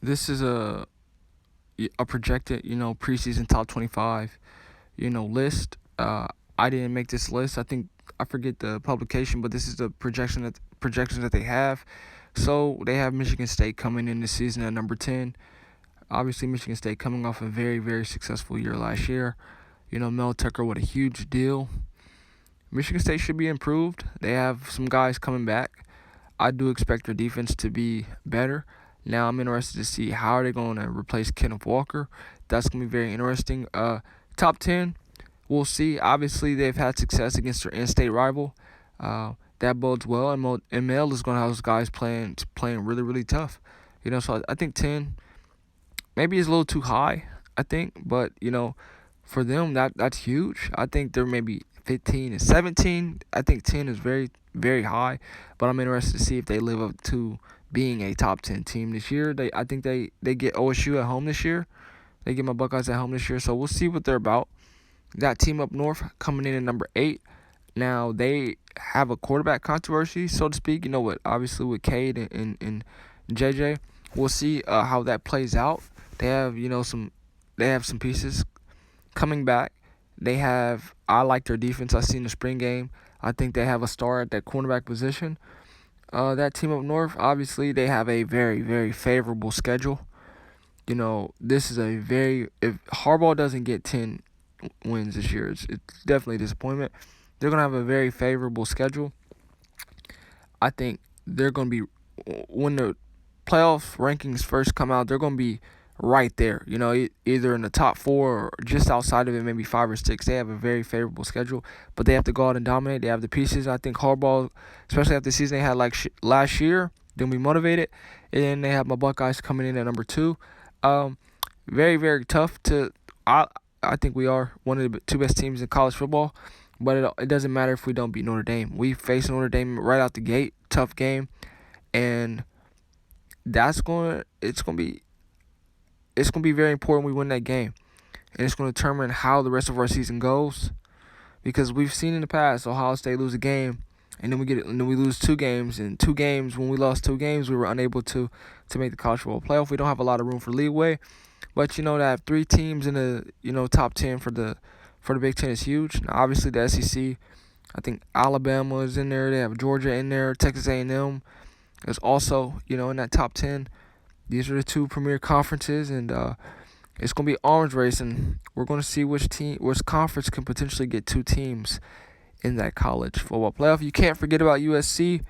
This is a projected, preseason top 25, list. I didn't make this list. I forget the publication, but this is the projections that they have. So they have Michigan State coming in this season at number 10. Obviously, Michigan State coming off a very, very successful year last year. Mel Tucker with a huge deal. Michigan State should be improved. They have some guys coming back. I do expect their defense to be better. Now I'm interested to see how they're going to replace Kenneth Walker. That's going to be very interesting. Top 10, we'll see. Obviously, they've had success against their in-state rival. That bodes well, and Mel is going to have those guys playing really, really tough. So I think 10 maybe is a little too high, I think. But, for them, that's huge. I think they're maybe 15 and 17. I think 10 is very, very high. But I'm interested to see if they live up to being a top 10 team this year. I think they get OSU at home this year. They get my Buckeyes at home this year. So we'll see what they're about. That team up north coming in at number 8. Now, they have a quarterback controversy, so to speak. Obviously with Cade and JJ. We'll see how that plays out. They have, some pieces coming back. I like their defense. I seen the spring game. I think they have a star at that cornerback position. That team up north, obviously, they have a very, very favorable schedule. This is if Harbaugh doesn't get 10 wins this year, it's definitely a disappointment. They're going to have a very favorable schedule. I think they're going to be, when the playoff rankings first come out, they're going to be right there, either in the top 4 or just outside of it, maybe 5 or 6. They have a very favorable schedule, but they have to go out and dominate. They have the pieces. I think Harbaugh, especially after the season they had last year, they'll be motivated. And then they have my Buckeyes coming in at number 2. Very, very tough to. I think we are one of the 2 best teams in college football, but it doesn't matter if we don't beat Notre Dame. We face Notre Dame right out the gate, tough game, and it's gonna be very important we win that game. And it's going to determine how the rest of our season goes. Because we've seen in the past Ohio State lose a game, and then we lose 2 games. And 2 games, when we lost 2 games, we were unable to make the college football playoff. We don't have a lot of room for leeway. But to have 3 teams in the top 10 for the Big Ten is huge. Now, obviously the SEC, I think Alabama is in there. They have Georgia in there. Texas A&M is also in that top 10. These are the 2 premier conferences, and it's going to be arms race, and we're going to see which conference can potentially get 2 teams in that college football playoff. You can't forget about USC.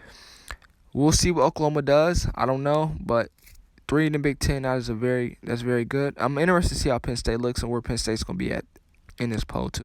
We'll see what Oklahoma does. I don't know, but 3 in the Big Ten, that's very good. I'm interested to see how Penn State looks and where Penn State's going to be at in this poll, too.